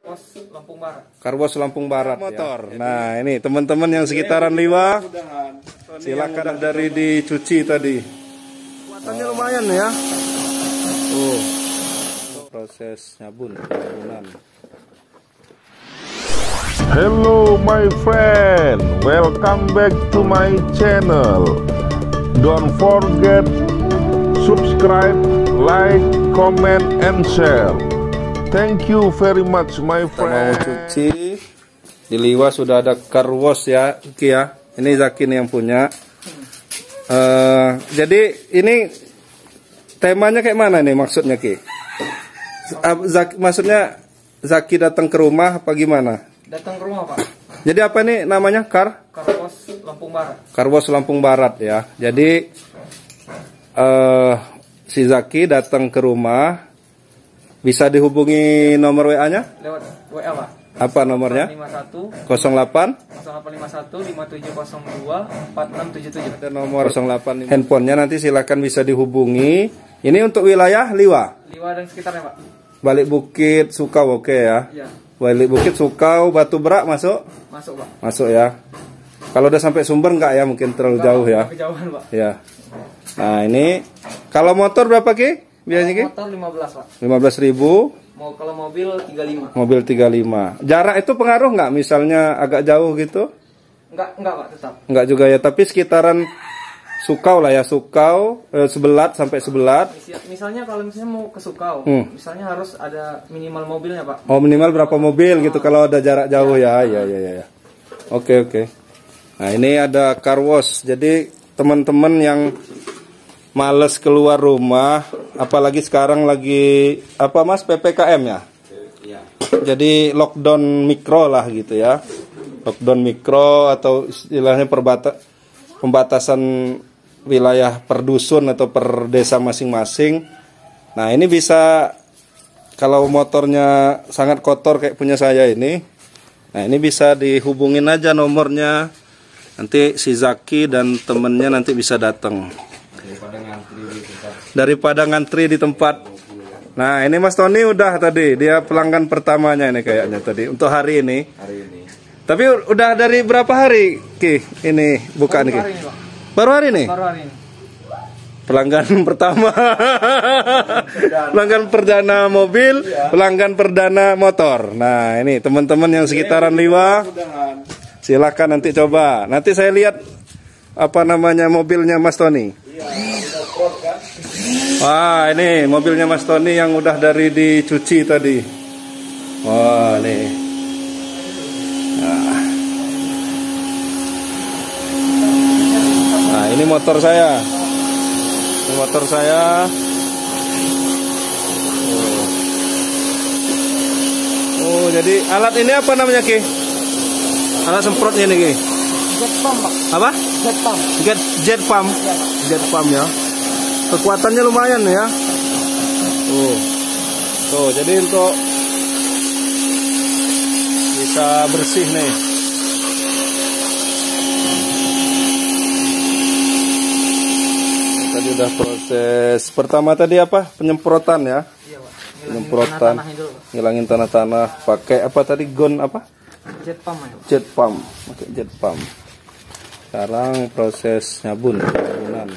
Lampung Barat. Karwos Lampung Barat motor. Ya. Nah, ini teman-teman yang sekitaran Liwa, silakan dari dicuci tadi. Kuatannya lumayan ya. Oh, proses nyabunan. Hello my friend, welcome back to my channel. Don't forget subscribe, like, comment, and share. Thank you very much my friend. Mau cuci di Liwa sudah ada karwos ya, Ki ya. Ini Zaki nih yang punya. Jadi ini temanya kayak mana nih maksudnya Ki? Maksudnya Zaki datang ke rumah apa gimana? Datang ke rumah Pak. Jadi apa nih namanya? Karwos Lampung Barat. Karwos Lampung Barat ya. Jadi si Zaki datang ke rumah, bisa dihubungi nomor WA-nya? Lewat WA Pak. Apa nomornya? 08 08 0851 5702 4677. Ada nomor 08. Handphonenya nanti silakan bisa dihubungi. Ini untuk wilayah Liwa. Liwa dan sekitarnya Pak. Balik Bukit Sukau oke ya. Iya. Balik Bukit Sukau Batu Berak masuk? Masuk Pak. Masuk ya. Kalau udah sampai Sumber enggak ya, mungkin terlalu jauh ya. Kejauhan Pak. Ya. Nah, ini kalau motor berapa Ki? Biasanya Ki? Motor 15 Pak. 15.000. Kalau mobil 35. Mobil 35. Jarak itu pengaruh nggak? Misalnya agak jauh gitu? Enggak Pak, tetap. Enggak juga ya, tapi sekitaran Sukau lah ya, Sukau, Sebelat sampai Sebelat. Misalnya kalau misalnya mau ke Sukau, misalnya harus ada minimal mobilnya Pak. Oh, minimal berapa mobil gitu kalau ada jarak jauh ya. Ya. Oke. Nah, ini ada karwos. Jadi teman-teman yang males keluar rumah, apalagi sekarang lagi apa Mas, PPKM ya? Iya. Jadi lockdown mikro lah gitu ya. Lockdown mikro atau istilahnya pembatasan wilayah per dusun atau per desa masing-masing. Nah, ini bisa, kalau motornya sangat kotor kayak punya saya ini, nah ini bisa dihubungin aja nomornya. Nanti si Zaki dan temennya nanti bisa datang. Daripada ngantri di tempat. Nah, ini Mas Tony udah tadi, dia pelanggan pertamanya ini kayaknya tadi untuk hari ini. Tapi udah dari berapa hari Ki ini bukaan Ki? Baru hari ini? Baru hari ini. Pelanggan pertama. Pelanggan perdana mobil, pelanggan perdana motor. Nah, ini teman-teman yang sekitaran Liwa, silakan nanti coba. Nanti saya lihat apa namanya mobilnya Mas Tony. Wah, ini mobilnya Mas Tony yang udah dari dicuci tadi. Wah, nih. Nah, ini motor saya. Ini motor saya. Oh, jadi alat ini apa namanya Ki? Alat semprotnya nih Ki? Jet pump Pak. Apa? Jet pump. Jet pump. Jet pump ya. Kekuatannya lumayan ya. Tuh, jadi untuk bisa bersih nih. Tadi udah proses pertama tadi apa? Penyemprotan ya. Iya Pak. Penyemprotan. Ngilangin tanah-tanah. Pakai apa tadi? Gon apa? Jet pump ya. Jet pump. Pakai jet pump. Sekarang proses nyabunan.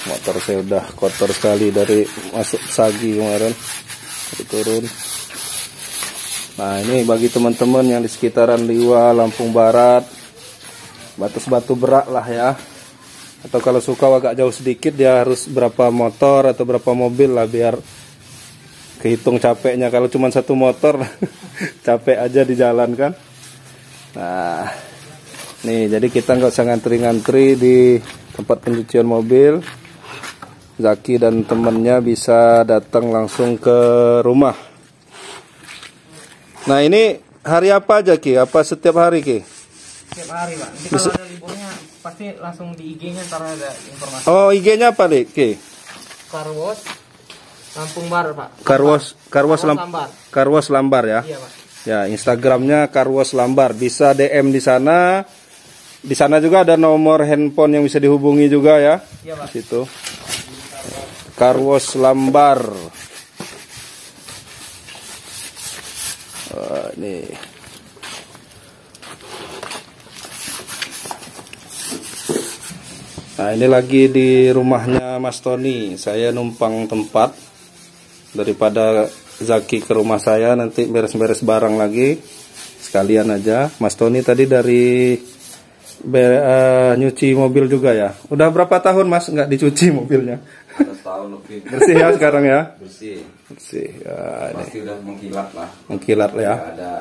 Motor saya udah kotor sekali dari masuk Sagi kemarin, turun. Nah, ini bagi teman-teman yang di sekitaran Liwa, Lampung Barat, batas Batu Berak lah ya. Atau kalau suka agak jauh sedikit, dia harus berapa motor atau berapa mobil lah biar kehitung capeknya. Kalau cuma satu motor capek aja di jalan kan. Nah, nih jadi kita nggak usah ngantri-ngantri di tempat pencucian mobil. Zaki dan temennya bisa datang langsung ke rumah. Nah, ini hari apa aja Ki? Apa setiap hari Ki? Setiap hari Pak. Jadi kalau ada liburnya pasti langsung di IG-nya ntar ada informasi. Oh, IG-nya apa Ki? Karwos Lampung Barat Pak. Karwos Lambar ya. Iya Pak. Ya, Instagramnya Karwos Lambar. Bisa DM di sana. Di sana juga ada nomor handphone yang bisa dihubungi juga ya. Iya Pak. Situ. Karwos Lambar. Nih. Nah, ini lagi di rumahnya Mas Tony. Saya numpang tempat daripada Zaki ke rumah saya nanti beres-beres barang lagi. Sekalian aja. Mas Tony tadi dari nyuci mobil juga ya. Udah berapa tahun Mas nggak dicuci mobilnya? Tahun lebih. Bersih ya sekarang ya? Bersih. Bersih. Ya, Pasti udah mengkilat lah. mengkilat ya. Nggak ada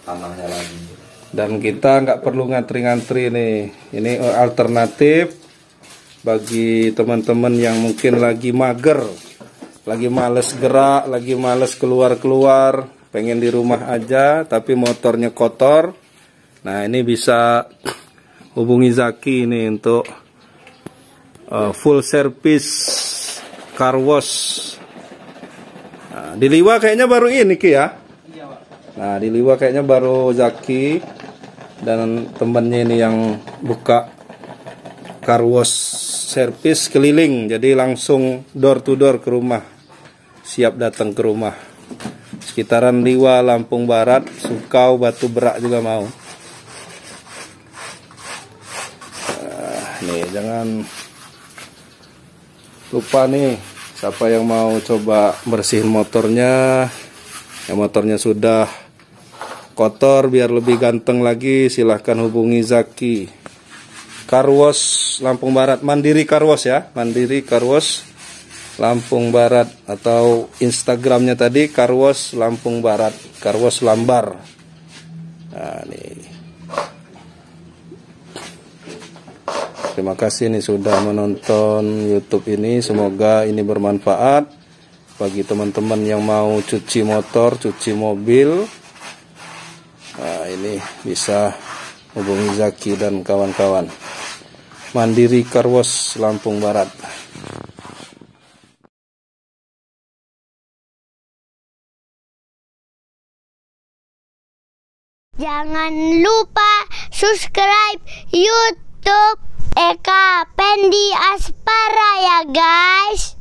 tanahnya lagi. Dan kita nggak perlu ngantri-ngantri nih. Ini alternatif bagi teman-teman yang mungkin lagi mager, lagi males gerak, lagi males keluar-keluar, pengen di rumah aja tapi motornya kotor. Nah, ini bisa hubungi Zaki ini untuk full service car wash. Nah, di Liwa kayaknya baru ini Ki ya. Nah, di Liwa kayaknya baru Zaki dan temennya ini yang buka car wash service keliling, jadi langsung door to door ke rumah, siap datang ke rumah. Sekitaran Liwa, Lampung Barat, Sukau, Batu Berak juga mau. Nih, jangan lupa nih, siapa yang mau coba bersihin motornya, yang motornya sudah kotor biar lebih ganteng lagi, silahkan hubungi Zaki. Car Wash Lampung Barat, Mandiri Car Wash ya, Mandiri Car Wash Lampung Barat, atau Instagramnya tadi Car Wash Lampung Barat, Car Wash Lambar. Nah, nih. Terima kasih nih sudah menonton YouTube ini, semoga ini bermanfaat bagi teman-teman yang mau cuci motor, cuci mobil. Nah, ini bisa hubungi Zaki dan kawan-kawan. Mandiri Car Wash Lampung Barat. Jangan lupa subscribe YouTube Eka Pendi Aspara ya guys.